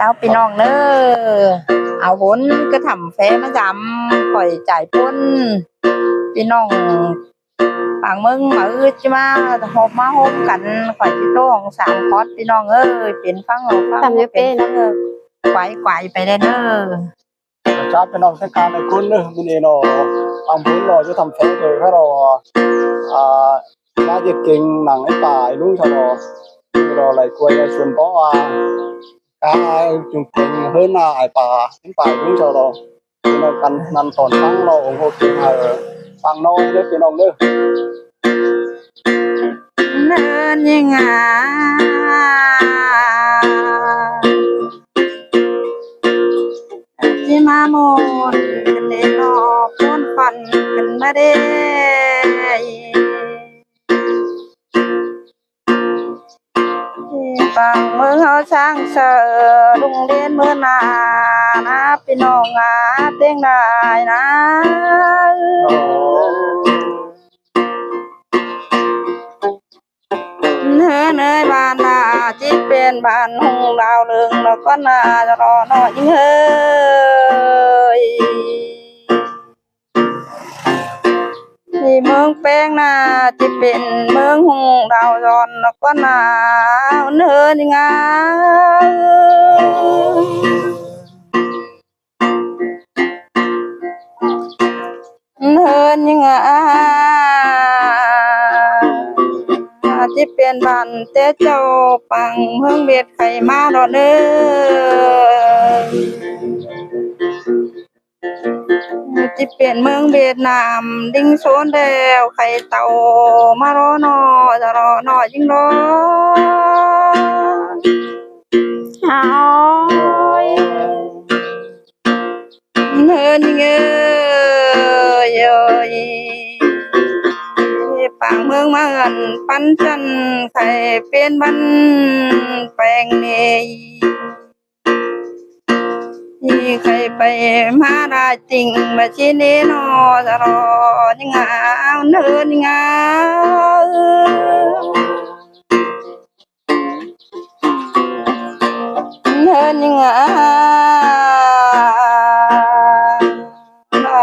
เจ้าพี่น้องเนอเอาวุ้นก็ทำแฟ้มาจำข่อยจ่ายปุ้นพี่น้องฝั่งมึงมาจะมาหอบมาหอมกันข่อยที่ต้อง3 คอร์สพี่น้องเป็นฟังเราฟังเป็นไกวไปได้เนอจ้าเป็นน้องเส้นการในคุณเนอะมินเอโนทำพื้นรอจะทำแฟ้เลยให้เราน่าจะเก่งหนังไอ้ป่าลุงชะลอรออะไรกล้วยส่วนเพราะว่าจุ่มเก่งเฮิร์นไอ้ป่าไอ้ป่าลุงชะลอพี่น้องกันนันตอนฟังเราโอเคฟังน้อยเด้อพี่น้องเด้อเนินยังไงที่มาหมดกันเลยหลอกคนฝันกันมาได้ฟังเมืองเขาช่างเสือโรงเรียนเมื่อนานะพี่น้องเต้งได้นะเนื้อบ้านนาจิตเป็นบ้านหงดาวเรืองแล้วก็นาจะรอหน่อยยิ่งที่เมืองแป้งนาจิตเป็นเมืองหงดาวย้อนแล้วก็นาเนื้อนี่ไงเนื้อนี่ไงที่เป็นบ้านเต้เจ้าปังเมืองเบียดไข่มาดอเด้อที่เป็นเมืองเวียดนามดิ้งโซนเดวไข่เต่ามารอนอจะรอหน่อยยิ่งรอเอาเงินเงยปังเมืองมาเงินปันจันไข่เป็นบันแปลงนี้ที่ใครไปมาได้จริงมาชี้นี้นอจะรอยังไงเนินยังไงเนินยังไง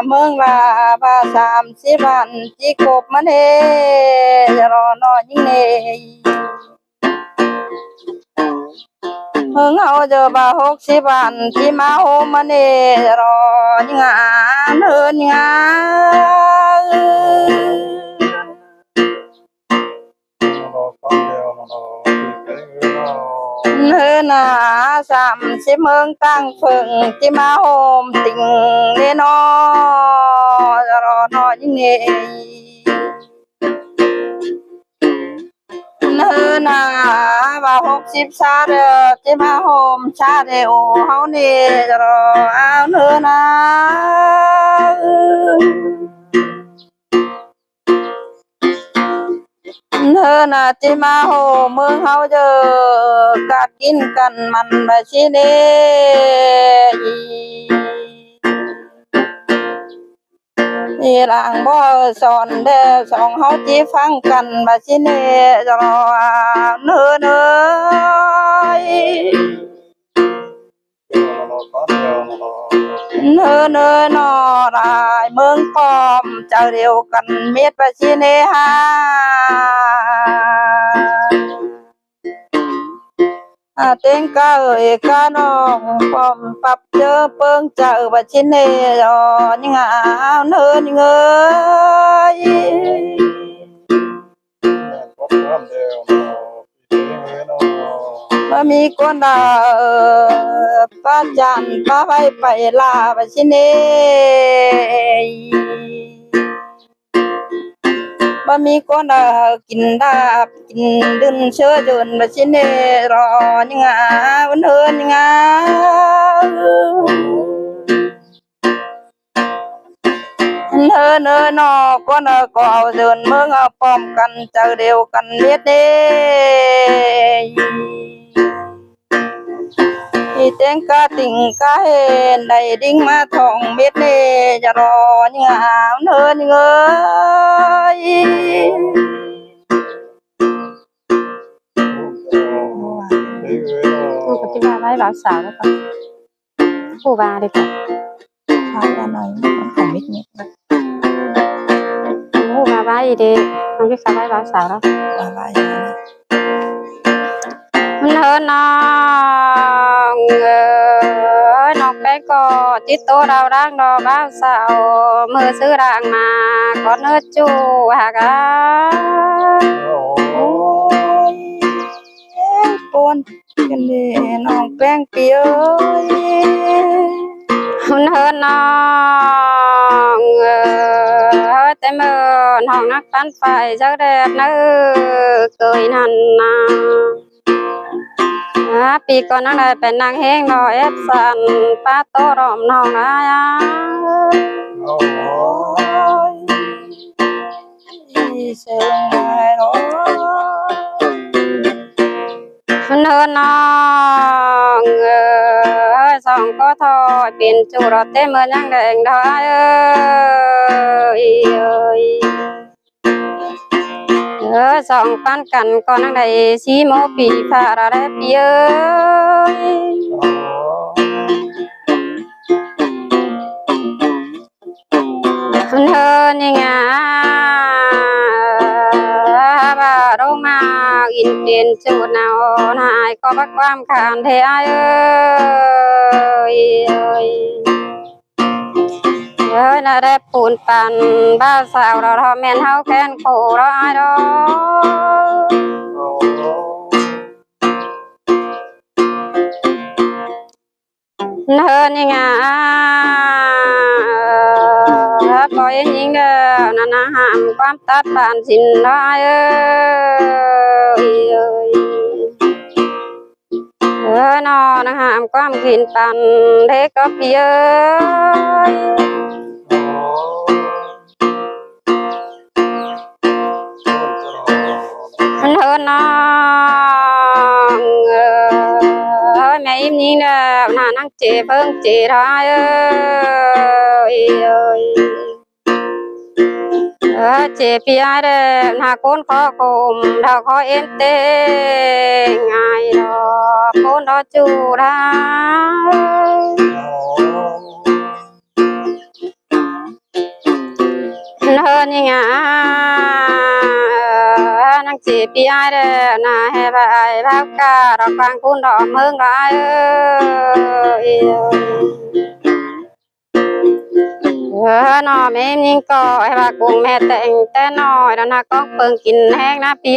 เมืองลาบา30 วันจีกบมันจะรอนอยิ่งเนเมืองเอาเจอบา60 วันที่มาโฮมันจะรอยังไงเนินยังไงเนิน30 เมืองตั้งเฟิงที่มาโฮมติ่งเนนอจะรอนอยิ่งเนเนินว่า60 ชาเดอที่มาโฮมชาเดโอเฮานี่จะรอเอาเนินเนินที่มาโฮมเมืองเฮาเจอกัดกินกันมันบาชิเนนี่หลังบ่สอนเด้อสองเฮาจีฟังกันบาชิเนจะรอเนินเนินนอรายเมืองปอมเจ้าเดียวกันเม็ดบาชิเนฮาเต็งก้าก้าน้องปอมปับเจอเปิงเจอบาชิเนรอยังไงเนินเงยมามีคนดาป้าจันป้าไปลาบาชิเนบะมีคนกินดาบกินดึนเชื่อจนบะชิเนรอยังไงวันเฮินยังไงเฮินนอก็นก็เอาเดินเมืองเอาป้อมกันเจอเดียวกันเม็ดเด้อีเต็งกะติ่งกะเห็นได้ดิ้งมาทองเม็ดเด้จะรอยังไงเฮินเงยลูก ก็ที่ว่าไว้บ่าวสาวแล้วก็ผู้ว่าดีกว่า ใช่อะไรมันของมิดมิด ผู้ว่าไว้ดีน้องที่เขาไว้บ่าวสาวแล้ว อะไร มันเฮินน้องน้องแป้งก็จิตโตเราร่างดอบ่าวสาวมือซื้อร่างมาก่อนเนื้อจูหากา โอ้ยปนกันดิน้องแป้งเปียย มันเฮินน้องแต่เมื่อน้องนักปั้นไฟจักแดดเนื้อเกยนั่นนาปีก่อนนั่งได้เป็นนางเฮงดอกเอฟสันป้าโตรอมน้องนะ โอ้ย อีเสียงไงเนาะ มันเฮินน้องสองก็ทอดเป็นจูรถเต็มเมื่อยังแดงดอยสองปันกันก่อนนั่งได้สีโมปีฟ้าระได้ปีมันเฮินยังไงบ่าโรมาอินเป็นจูดนาวหายก็บักความขานเทอน่ะได้ปูนปันบ้าสาวเราทอแม่นเฮาแค้นโคเราอายดอกเฮินยังไงปล่อยยิงเด้อนั่นนะห้ามความตัดผ่านสินได้นอนะห้ามความกินปันเด็กก็เปียเฮินน้องแม่อิ่มยิงเด้อน่านั่งเจเพิ่งเจได้เจปีไอเด้อนาคนขอคุมดาวขอเอ็นเตงไงดอกคนดอจูได้เฮินยังไงนังเจปีไอเด้อนาให้ไปพักกาดอกกลางคุณดอกเมืองได้นอแม่ยิงก็ให้ว่ากุ้งแม่แต่งแต่น้อยแล้วนะก็เปิงกินแห้งนะพี่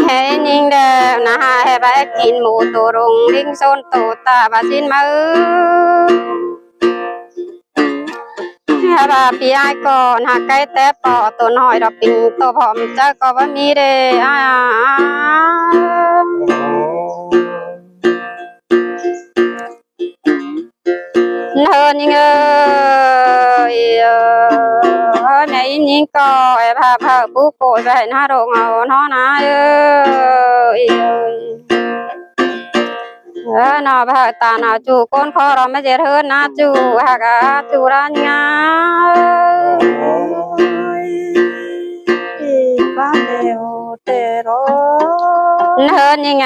ให้ยิงเด้อนะให้ไปกินหมูตัวรุงลิงโซนตัวตาบาสินมาให้ว่าพี่ไอ้ก่อนหากไก่แต่ปอตัวน้อยดอกปิงตัวผอมเจ้าก็ว่ามีเด้เฮินยังแม่ยิงก็ไอ้พาผู้โกยไปหน้าโรงเอาน้อนะนอพาตาหนาจูก้นคอเราไม่เจริญนะจูหากจูรันงาบ้านเดียวเตโร เฮินยังไง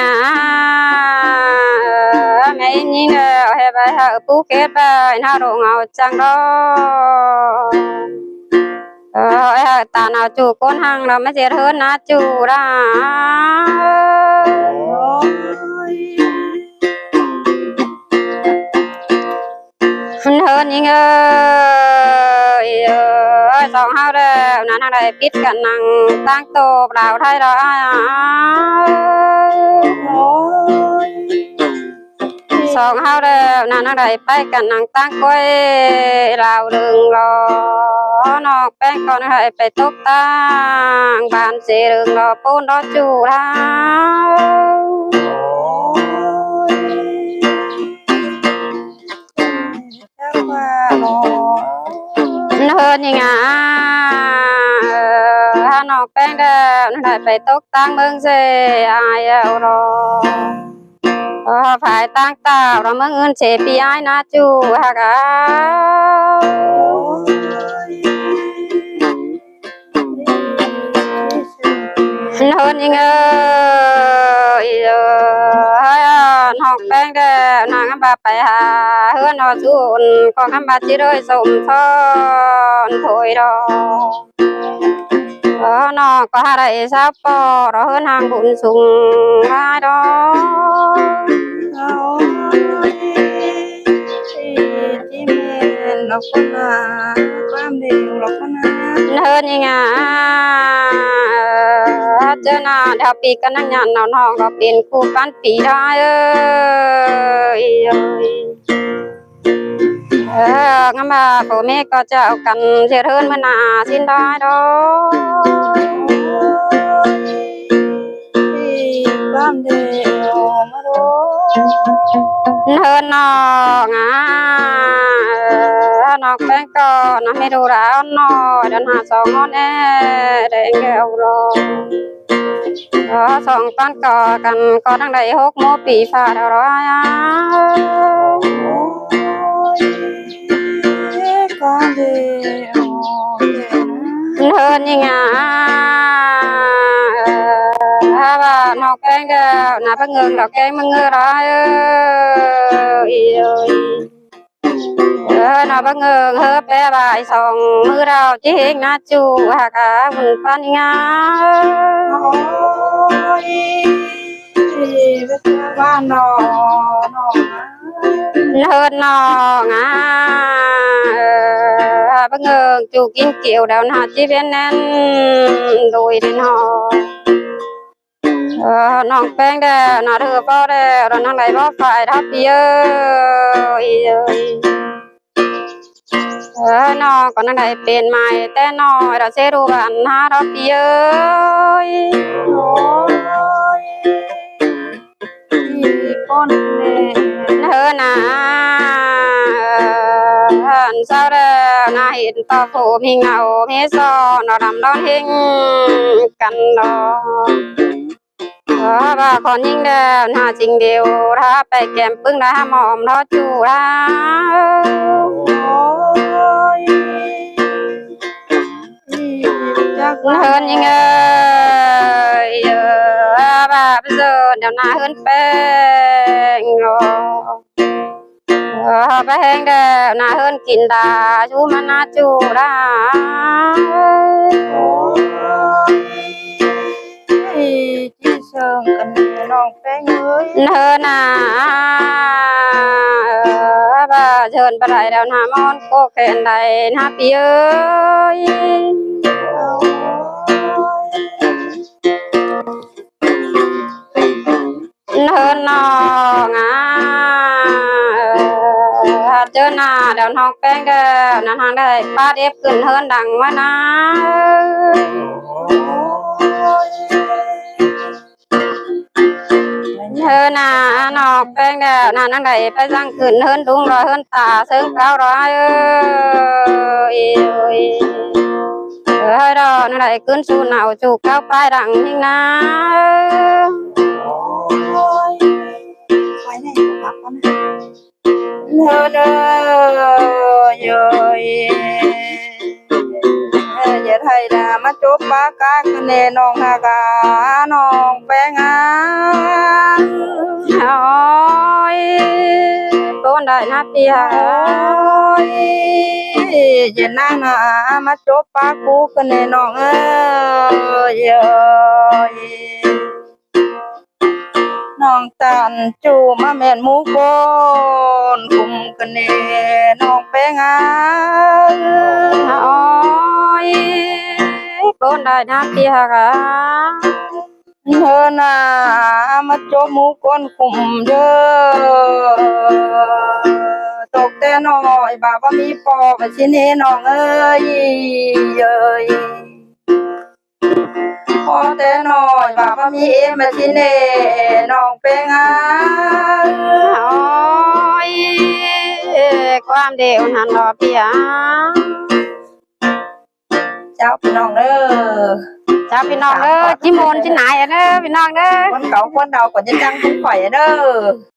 แม่ยิงให้ไปหาผู้เก็บไปหน้าโรงเอาจังดอตาหนาจูก้นหังเราไม่เจริญนะจูรันเฮินยังสองเฮาเด้อนั่นอะไรปิดกันนั่งตั้งโตเปล่าไทยเราสองเฮาเด้อนั่นอะไรไปกันนั่งตั้งก้อยเราดึงรอนอกแป้งก่อนให้ไปตกตั้งบานเสียดึงรอปูนรอจูราเฮินยังไงถ้านอกแป้งเด้อนั่นไปตกตั้งเมืองเสียอายเอารอฝ่ายตั้งตาเราเมืองเงินเสียปีไอ้นะจูฮะกะ hơn nhưng học bên để nàng bà phải hà hơn nó xuống còn các bà chỉ đôi sụm thon thôi đó nó có hai đại sắp đó hơn hàng bún sùng hai đó lộc con à quan đều lộc con à hơn nhưng cho na đào bị cái năng nhàn nào nó có tiền khu bán bị đó ơi ngắm mà phụ mẹ có chào cần dễ hơn mà nà xin đói đó quan đều mà đó hơn nó ngã nó quen co nó mới đồ đã nó đàn hạ song ngon nè để nghèo rồi đó song con cò cần có đang đầy hốc mô bị phá đâu đó quan đều hơn như bà nó quen nó bắt ngừng nó quen mà ngơ đó nó bắt ngừng hơ bé bài song mưa đâu chỉ hình nó chu hà cả mình phân ngã quan nó hơn nó ngã bắt ngừng chu kinh kiểu đâu nó chỉ biết nên đuổi đến họ nó quen để nó đưa bao để rồi nó lấy bao phải thắp bia nó còn nó lấy tiền mày tên nó đã sẽ đồ bạn ha thắp bia con này hơn sao đây na hiện tao phụ mình nào hết so nó làm đón hình cần đó bà còn những đợt hà trình đều raไปแกมปึ้งraหมอมทอดจูra hơn những bà bây giờ đều na hơn bèn rồi bèn đều na hơn kín đà chú mà na chú ra sơn cần non bé người hơn bà dần bà lại đâu nà món cô khen này na bia ơi hơn nó ngã cho na đâu học bé cái na hàng đây ba đẹpขึ้นhơn đằng mà na hơn nó quen nè năng này phải răngขึ้นhơn đúng rồi hơn tà sớm cao rồi hơi đó nó lạiขึ้นxuống nào chủ cao bay đằng nhưng na hơn rồi giờ thầy là mắt chốt ba cá cái nè non hà cá non bé ngá ôi con đại nát đi ôi giờ năng là mắt chốt ba cú cái nè non ơi non tàn chu mà mẹ mú con cùng cái nè non bé ngá ôi con đại nát đi cả hơn mà cho mú con cùng dơ tục tên nói bà bà mi bò và xin hê non ơi ơi có tên nói bà bà mi em mà xin hê non bé ngá ôi quan đều hẳn đó bia chàoพี่น้องเด้อ chàoพี่น้องเด้อจิมอนจินายเด้อพี่น้องเด้อ คนเก่าคนเดาก่อนจะจังคนข่อยเด้อ